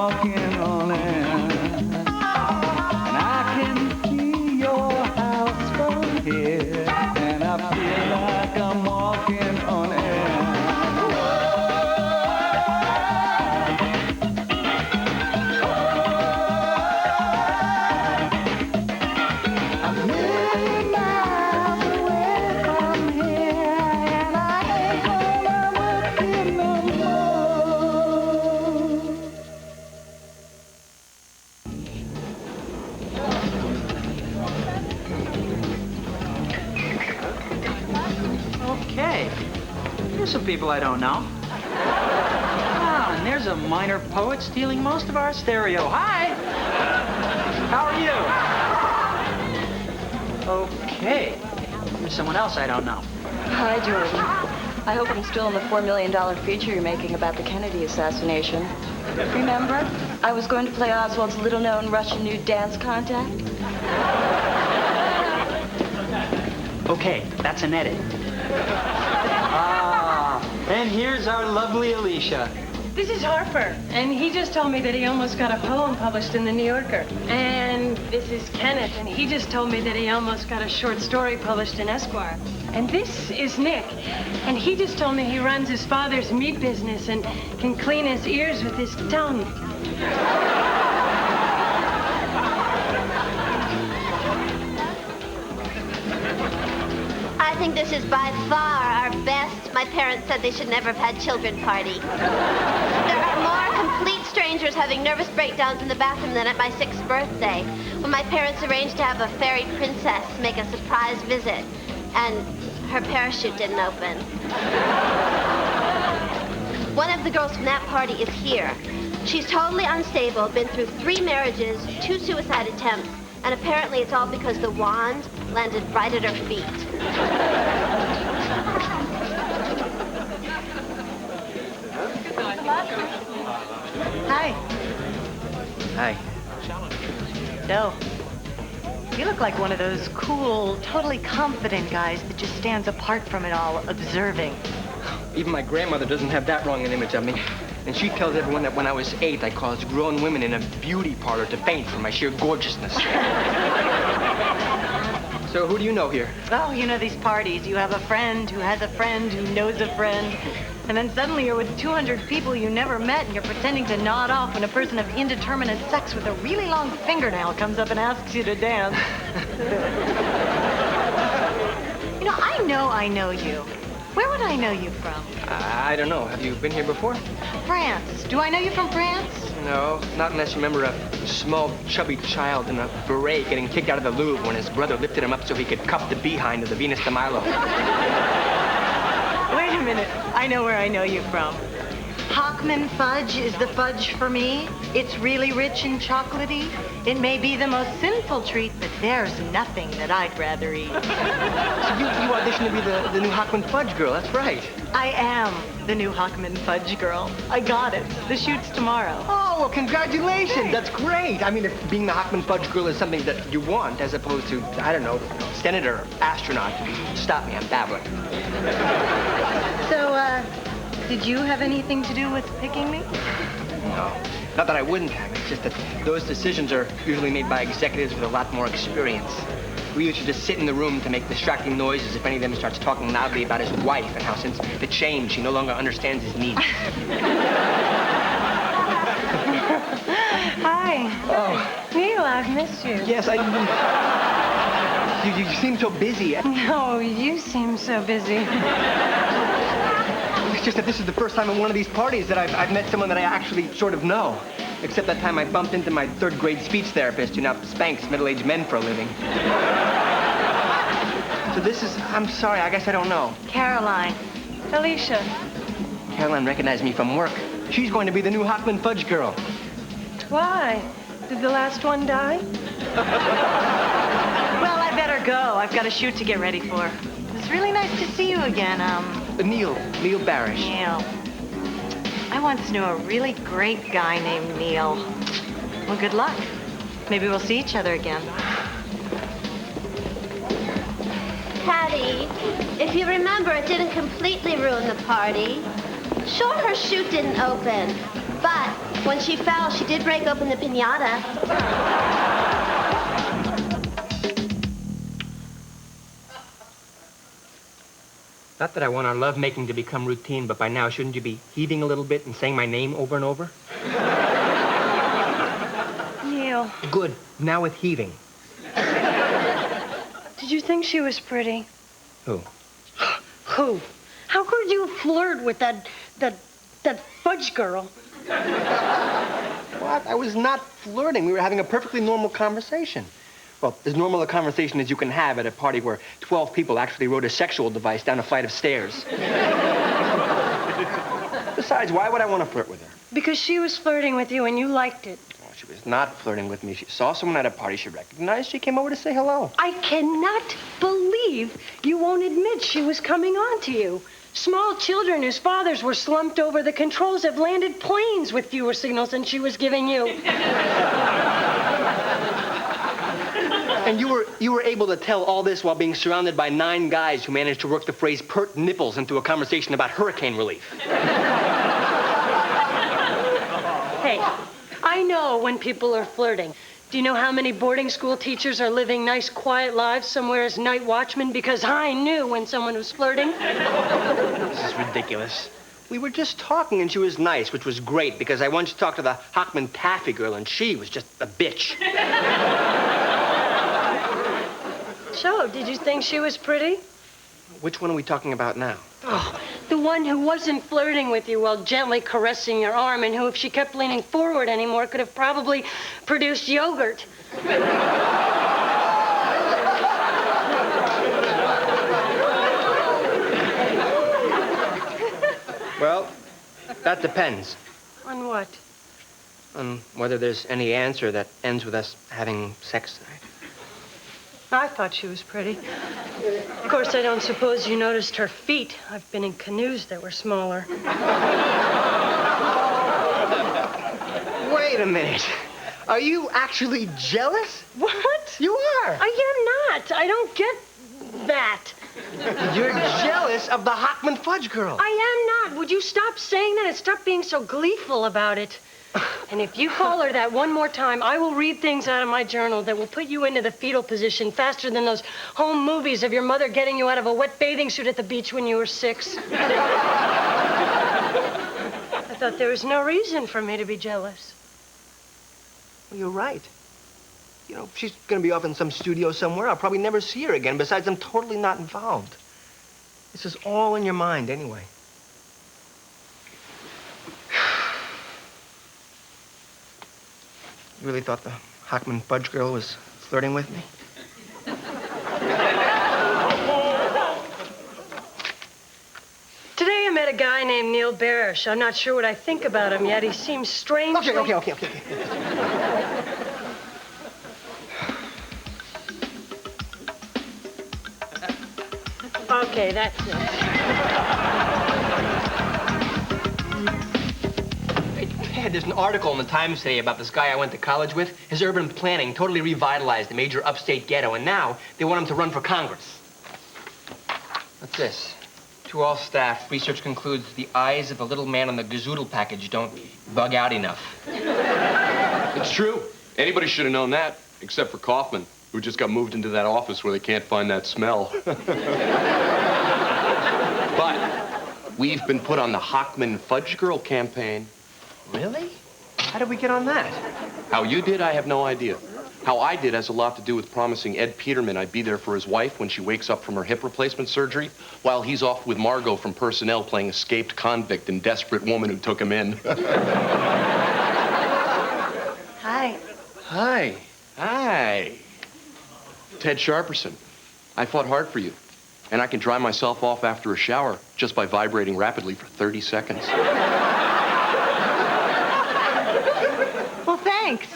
walking on air. And I can see your house from here. And I feel like I'm walking on air. I'm many miles away from here, and I ain't gonna work here no more. Okay. Here's some people I don't know. Ah, and there's a minor poet stealing most of our stereo. Hi! How are you? Okay. Here's someone else I don't know. Hi, Jordan. I hope I'm still in the $4 million feature you're making about the Kennedy assassination. Remember? I was going to play Oswald's little-known Russian nude dance contact. Okay, that's an edit. Ah, and here's our lovely Alicia. This is Harper, and he just told me that he almost got a poem published in the New Yorker. And this is Kenneth, and he just told me that he almost got a short story published in Esquire. And this is Nick, and he just told me he runs his father's meat business and can clean his ears with his tongue. I think this is by far our best. My parents said they should never have had children party. There are more complete strangers having nervous breakdowns in the bathroom than at my 6th birthday, when my parents arranged to have a fairy princess make a surprise visit, and her parachute didn't open. One of the girls from that party is here. She's totally unstable, been through 3 marriages, 2 suicide attempts, and apparently it's all because the wand landed right at her feet. Hi. Hi. So, you look like one of those cool, totally confident guys that just stands apart from it all, observing. Even my grandmother doesn't have that wrong an image of me. And she tells everyone that when I was 8, I caused grown women in a beauty parlor to faint from my sheer gorgeousness. So who do you know here? Oh, you know these parties. You have a friend who has a friend who knows a friend. And then suddenly you're with 200 people you never met, and you're pretending to nod off when a person of indeterminate sex with a really long fingernail comes up and asks you to dance. You know I know you. Where would I know you from? I don't know. Have you been here before? France. Do I know you from France? No, not unless you remember a small, chubby child in a beret getting kicked out of the Louvre when his brother lifted him up so he could cuff the behind of the Venus de Milo. Wait a minute. I know where I know you from. Hockman fudge is the fudge for me. It's really rich and chocolatey. It may be the most sinful treat, but there's nothing that I'd rather eat. So you auditioned to be the new Hockman Fudge girl, that's right. I am the new Hockman fudge girl. I got it. The shoot's tomorrow. Oh, well, congratulations. That's great. I mean, if being the Hockman Fudge girl is something that you want, as opposed to, I don't know, senator, astronaut. Stop me, I'm babbling. So, did you have anything to do with picking me? No. Not that I wouldn't have. It's just that those decisions are usually made by executives with a lot more experience. We usually just sit in the room to make distracting noises if any of them starts talking loudly about his wife and how since the change, he no longer understands his needs. Hi. Oh. Neil, I've missed you. Yes, You seem so busy. No, you seem so busy. It's just that this is the first time at one of these parties that I've met someone that I actually sort of know. Except that time I bumped into my 3rd grade speech therapist who now spanks middle-aged men for a living. So this is, I'm sorry, I guess I don't know. Caroline. Alicia. Caroline recognized me from work. She's going to be the new Hockman Fudge girl. Why? Did the last one die? Well, I better go. I've got a shoot to get ready for. It's really nice to see you again, Neil Barish. Neil. I once knew a really great guy named Neil. Well, good luck. Maybe we'll see each other again. Patty, if you remember, it didn't completely ruin the party. Sure, her chute didn't open, but When she fell, she did break open the piñata. Not that I want our lovemaking to become routine, but by now, shouldn't you be heaving a little bit and saying my name over and over? Neil, Good. Now with heaving. did you think she was pretty? Who? Who? How could you flirt with that fudge girl? What? I was not flirting. We were having a perfectly normal conversation. Well, as normal a conversation as you can have at a party where 12 people actually rode a sexual device down a flight of stairs. Besides, why would I want to flirt with her? Because she was flirting with you and you liked it. Oh, she was not flirting with me. She saw someone at a party she recognized. She came over to say hello. I cannot believe you won't admit she was coming on to you. Small children whose fathers were slumped over the controls have landed planes with fewer signals than she was giving you. And you were able to tell all this while being surrounded by 9 guys who managed to work the phrase pert nipples into a conversation about hurricane relief. Hey, I know when people are flirting. Do you know how many boarding school teachers are living nice, quiet lives somewhere as night watchmen? Because I knew when someone was flirting. This is ridiculous. We were just talking and she was nice, which was great because I once talked to the Hockman Taffy girl and she was just a bitch. So, did you think she was pretty? Which one are we talking about now? Oh, the one who wasn't flirting with you while gently caressing your arm and who, if she kept leaning forward anymore, could have probably produced yogurt. Well, that depends. On what? On whether there's any answer that ends with us having sex tonight. I thought she was pretty. Of course, I don't suppose you noticed her feet. I've been in canoes that were smaller. Wait a minute. Are you actually jealous? What? You are. I am not. I don't get that. You're jealous of the Hockman Fudge girl. I am not. Would you stop saying that and stop being so gleeful about it? And if you call her that one more time, I will read things out of my journal that will put you into the fetal position faster than those home movies of your mother getting you out of a wet bathing suit at the beach when you were 6. I thought there was no reason for me to be jealous. Well, you're right. You know, she's going to be off in some studio somewhere. I'll probably never see her again. Besides, I'm totally not involved. This is all in your mind anyway. You really thought the Hockman Fudge girl was flirting with me? Today I met a guy named Neil Barish. I'm not sure what I think about him yet. He seems strangely... Okay. Okay, that's it. Hey, there's an article in the Times today about this guy I went to college with. His urban planning totally revitalized the major upstate ghetto, and now they want him to run for Congress. What's this? To all staff, research concludes the eyes of the little man on the gazoodle package don't bug out enough. It's true. Anybody should have known that, except for Kaufman, who just got moved into that office where they can't find that smell. But we've been put on the Hockman Fudge Girl campaign. Really? How did we get on that? How you did, I have no idea. How I did has a lot to do with promising Ed Peterman I'd be there for his wife when she wakes up from her hip replacement surgery, while he's off with Margot from personnel playing escaped convict and desperate woman who took him in. Hi. Hi. Hi. Ted Sharperson. I fought hard for you, and I can dry myself off after a shower just by vibrating rapidly for 30 seconds. Well, thanks.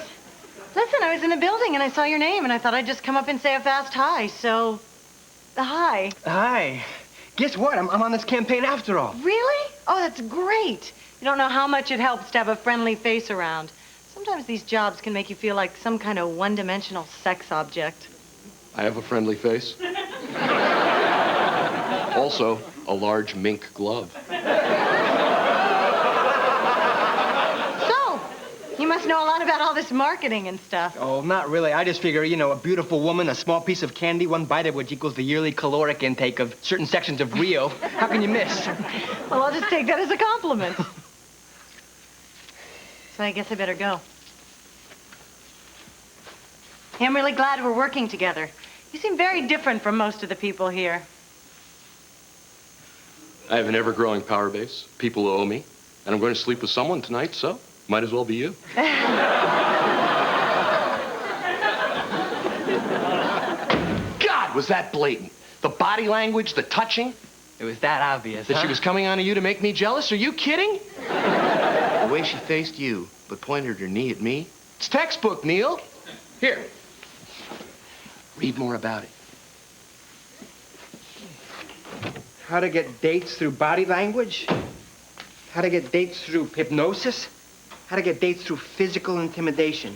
Listen, I was in the building and I saw your name and I thought I'd just come up and say a fast hi, so... Hi. Hi. Guess what? I'm on this campaign after all. Really? Oh, that's great. You don't know how much it helps to have a friendly face around. Sometimes these jobs can make you feel like some kind of one-dimensional sex object. I have a friendly face. Also, a large mink glove. So, must know a lot about all this marketing and stuff. Oh, not really. I just figure, a beautiful woman, a small piece of candy, one bite of which equals the yearly caloric intake of certain sections of Rio. How can you miss? Well, I'll just take that as a compliment. So I guess I better go. Hey, I'm really glad we're working together. You seem very different from most of the people here. I have an ever-growing power base, people who owe me, and I'm going to sleep with someone tonight, so might as well be you. God, was that blatant? The body language, the touching. It was that obvious, That she was coming on to you to make me jealous? Are you kidding? The way she faced you, but pointed her knee at me. It's textbook, Neil. Here. Read more about it. How to get dates through body language? How to get dates through hypnosis? How to get dates through physical intimidation?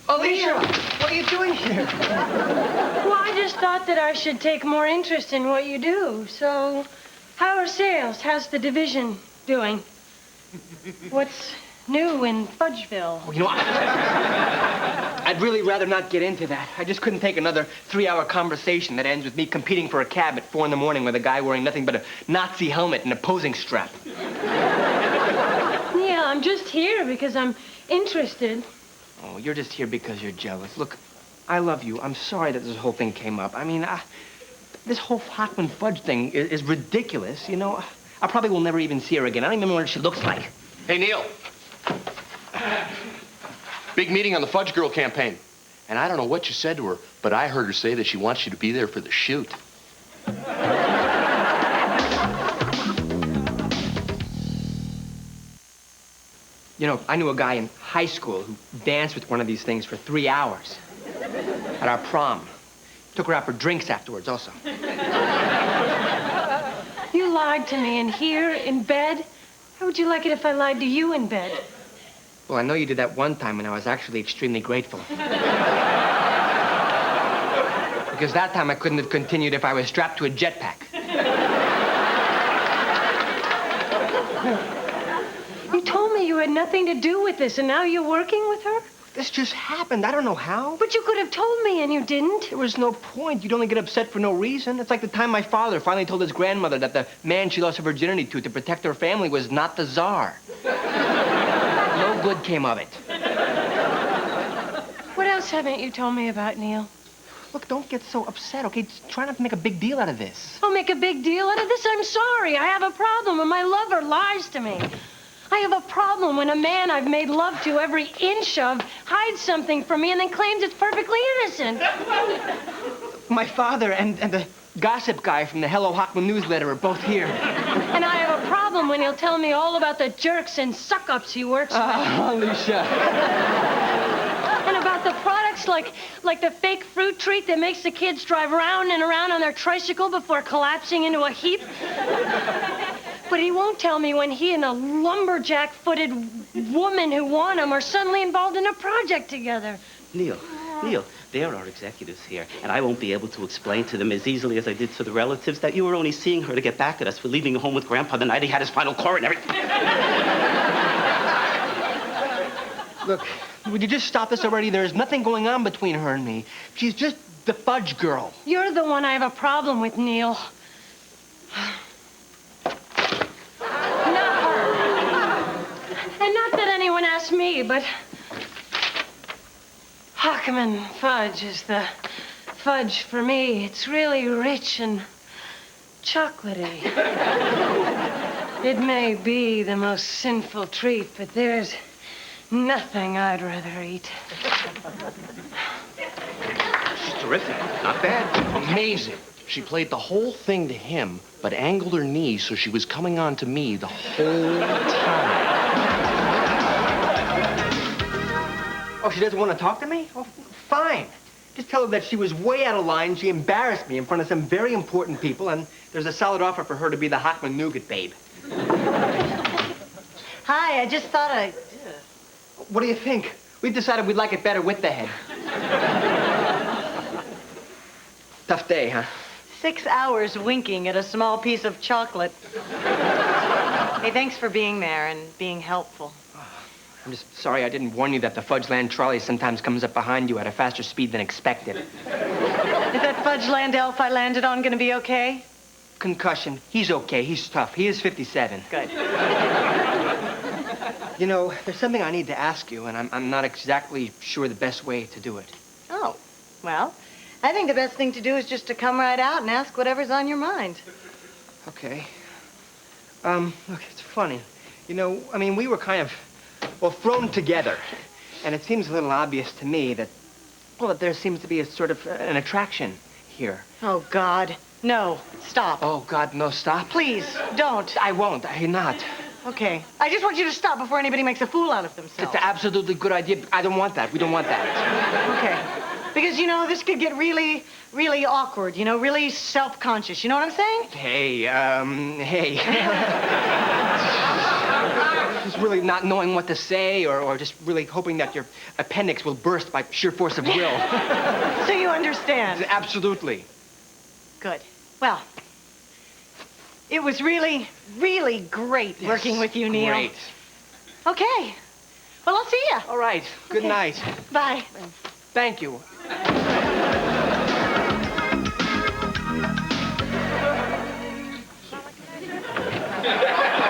Alicia, what are you doing here? Well, I just thought that I should take more interest in what you do. So, how are sales? How's the division doing? What's new in Fudgeville? Well, I'd really rather not get into that. I just couldn't take another 3-hour conversation that ends with me competing for a cab at 4 in the morning with a guy wearing nothing but a Nazi helmet and a posing strap. Yeah, I'm just here because I'm interested. Oh, you're just here because you're jealous. Look, I love you. I'm sorry that this whole thing came up. I mean, this whole Hockman Fudge thing is ridiculous, I probably will never even see her again. I don't even remember what she looks like. Hey, Neil. Big meeting on the Fudge Girl campaign. And I don't know what you said to her, but I heard her say that she wants you to be there for the shoot. I knew a guy in high school who danced with one of these things for 3 hours at our prom. Took her out for drinks afterwards also. You lied to me in here, in bed. How would you like it if I lied to you in bed? Well, I know you did that one time, and I was actually extremely grateful. Because that time I couldn't have continued if I was strapped to a jetpack. You told me you had nothing to do with this, and now you're working with her? This just happened. I don't know how. But you could have told me, and you didn't. There was no point. You'd only get upset for no reason. It's like the time my father finally told his grandmother that the man she lost her virginity to protect her family was not the Tsar. No good came of it. What else haven't you told me about, Neil? Look, don't get so upset, okay? Just try not to make a big deal out of this. I'll make a big deal out of this? I'm sorry. I have a problem when my lover lies to me. I have a problem when a man I've made love to every inch of hides something from me and then claims it's perfectly innocent. My father and the gossip guy from the Hello Hockman newsletter are both here. And I have a problem when he'll tell me all about the jerks and suck-ups he works with. Alicia. And about the products like the fake fruit treat that makes the kids drive round and around on their tricycle before collapsing into a heap. But he won't tell me when he and a lumberjack-footed woman who won him are suddenly involved in a project together. Neil, there are executives here, and I won't be able to explain to them as easily as I did to the relatives that you were only seeing her to get back at us for leaving home with Grandpa the night he had his final coronary. Look, would you just stop this already? There's nothing going on between her and me. She's just the Fudge Girl. You're the one I have a problem with, Neil. And not that anyone asked me, but Hockman Fudge is the fudge for me. It's really rich and chocolatey. It may be the most sinful treat, but there's nothing I'd rather eat. She's terrific. Not bad. Amazing. She played the whole thing to him, but angled her knee so she was coming on to me the whole time. Oh, she doesn't want to talk to me? Oh, fine. Just tell her that she was way out of line. She embarrassed me in front of some very important people, and there's a solid offer for her to be the Hockman Nougat babe. Hi, I just thought I'd... What do you think? We've decided we'd like it better with the head. Tough day, huh? 6 hours winking at a small piece of chocolate. Hey, thanks for being there and being helpful. I'm just sorry I didn't warn you that the Fudgeland trolley sometimes comes up behind you at a faster speed than expected. Is that Fudgeland elf I landed on gonna be okay? Concussion. He's okay. He's tough. He is 57. Good. You know, there's something I need to ask you, and I'm not exactly sure the best way to do it. Oh, well, I think the best thing to do is just to come right out and ask whatever's on your mind. Okay. Look, it's funny. You know, I mean, we were kind of, well, thrown together. And it seems a little obvious to me that, well, that there seems to be a sort of an attraction here. Oh, God. No. Stop. Oh, God, no, stop. Please, don't. I won't. I'm not. Okay. I just want you to stop before anybody makes a fool out of themselves. It's an absolutely good idea. I don't want that. We don't want that. Okay. Because, you know, this could get really, really awkward, you know, really self-conscious. You know what I'm saying? Hey. Just really not knowing what to say or just really hoping that your appendix will burst by sheer force of will. So you understand? Absolutely. Good. Well, it was really, really great working with you, Neil. Great. Okay. Well, I'll see you. All right. Good night. Bye. Thank you.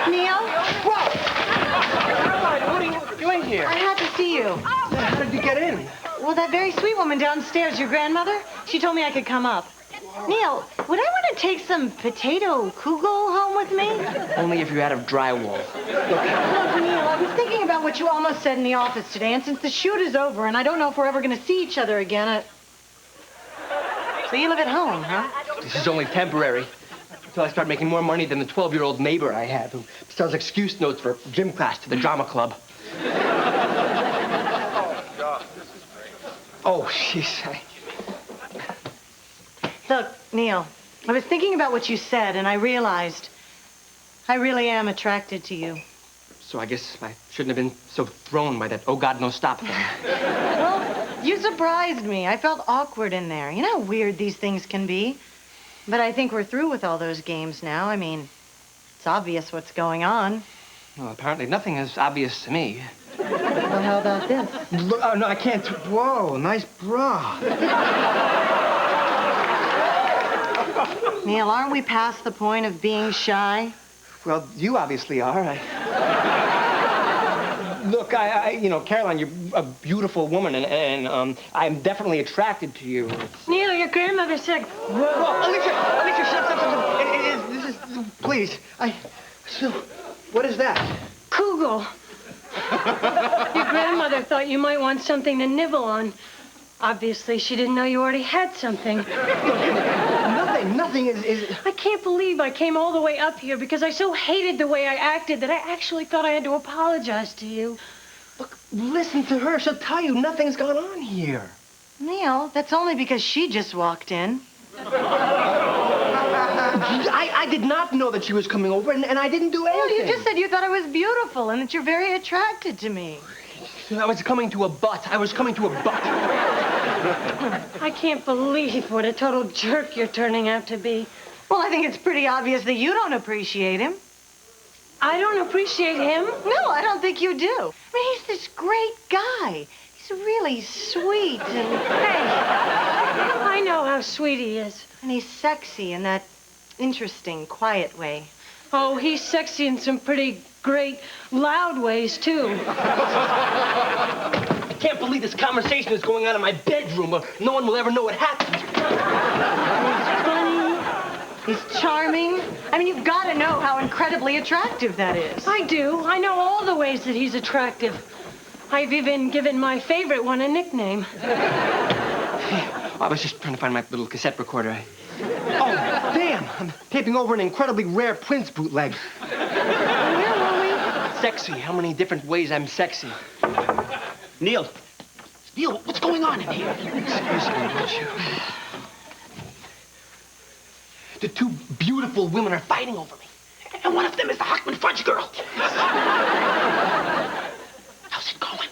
Neil? What? Caroline, what are you doing here? I had to see you. How did you get in? Well, that very sweet woman downstairs, your grandmother, she told me I could come up. Neil, would I want to take some potato kugel home with me? Only if you're out of drywall. Look, Neil, I was thinking about what you almost said in the office today, and since the shoot is over and I don't know if we're ever going to see each other again, So you live at home, huh? This is only temporary. Until I start making more money than the 12-year-old neighbor I have who sells excuse notes for gym class to the drama club. Oh, jeez. Look, Neil, I was thinking about what you said, and I realized I really am attracted to you. So I guess I shouldn't have been so thrown by that oh God, no stop thing. Well, you surprised me. I felt awkward in there. You know how weird these things can be? But I think we're through with all those games now. I mean, it's obvious what's going on. Well, apparently nothing is obvious to me. Well, how about this? Oh, no, I can't. Whoa, nice bra. Neil, aren't we past the point of being shy? Well, you obviously are. Look, you know, Caroline, you're a beautiful woman, and I'm definitely attracted to you. Neil, your grandmother said... Whoa, Alicia, shut. This is, please, so, what is that? Kugel. Your grandmother thought you might want something to nibble on. Obviously, she didn't know you already had something. Nothing is... I can't believe I came all the way up here because I so hated the way I acted that I actually thought I had to apologize to you. Look, listen to her. She'll tell you nothing's gone on here. Neil, that's only because she just walked in. I did not know that she was coming over, and I didn't do anything. Well, you just said you thought I was beautiful and that you're very attracted to me. I was coming to a butt. I can't believe what a total jerk you're turning out to be. Well, I think it's pretty obvious that you don't appreciate him. I don't appreciate him? No, I don't think you do. I mean, he's this great guy. He's really sweet and... Hey, I know how sweet he is. And he's sexy in that interesting, quiet way. Oh, he's sexy in some pretty great, loud ways, too. I can't believe this conversation is going on in my bedroom. No one will ever know what happened. He's charming. I mean, you've got to know how incredibly attractive that is. I do. I know all the ways that he's attractive. I've even given my favorite one a nickname. I was just trying to find my little cassette recorder. Oh, damn! I'm taping over an incredibly rare Prince bootleg. Where were we? Sexy. How many different ways I'm sexy. Neil, what's going on in here? Excuse me, would you? The two beautiful women are fighting over me. And one of them is the Hockman Fudge girl. How's it going?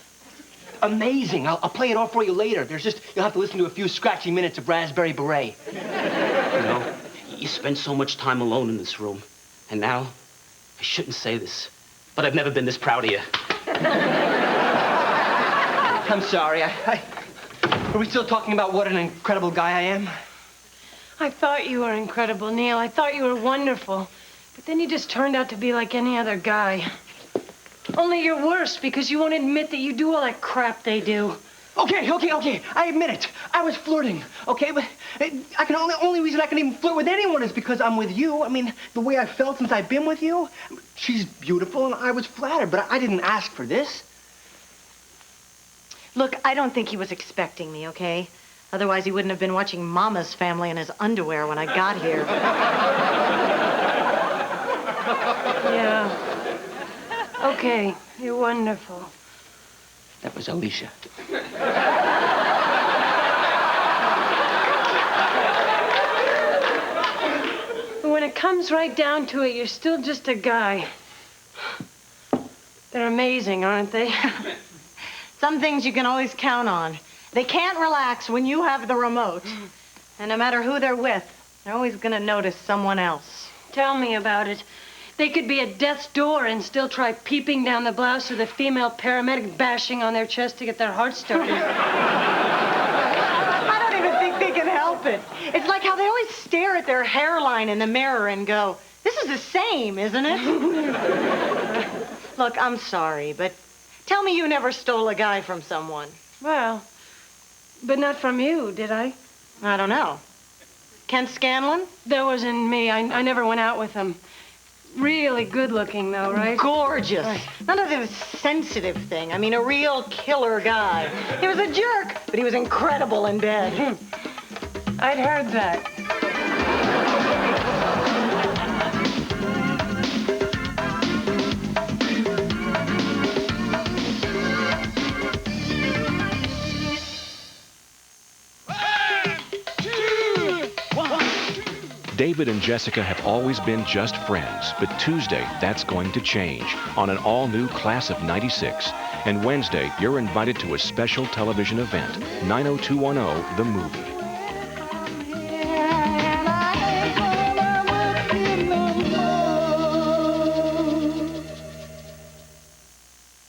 Amazing. I'll play it all for you later. You'll have to listen to a few scratchy minutes of Raspberry Beret. You know, you spend so much time alone in this room. And now, I shouldn't say this, but I've never been this proud of you. I'm sorry. Are we still talking about what an incredible guy I am? I thought you were incredible, Neil. I thought you were wonderful. But then you just turned out to be like any other guy. Only you're worse because you won't admit that you do all that crap they do. Okay. I admit it. I was flirting, okay? But only reason I can even flirt with anyone is because I'm with you. I mean, the way I felt since I've been with you, she's beautiful and I was flattered, but I didn't ask for this. Look, I don't think he was expecting me, okay? Otherwise, he wouldn't have been watching Mama's Family in his underwear when I got here. Yeah. Okay, you're wonderful. That was Alicia. When it comes right down to it, you're still just a guy. They're amazing, aren't they? Some things you can always count on. They can't relax when you have the remote. And no matter who they're with, they're always gonna notice someone else. Tell me about it. They could be at death's door and still try peeping down the blouse of the female paramedic bashing on their chest to get their heart started. I don't even think they can help it. It's like how they always stare at their hairline in the mirror and go, this is the same, isn't it? Look, I'm sorry, but tell me you never stole a guy from someone. Well, but not from you, did I? I don't know. Ken Scanlon? That wasn't me. I never went out with him. Really good looking, though, right? Gorgeous. Right. None of this sensitive thing. I mean, a real killer guy. He was a jerk, but he was incredible in bed. I'd heard that. David and Jessica have always been just friends, but Tuesday, that's going to change on an all-new Class of '96. And Wednesday, you're invited to a special television event, 90210, The Movie.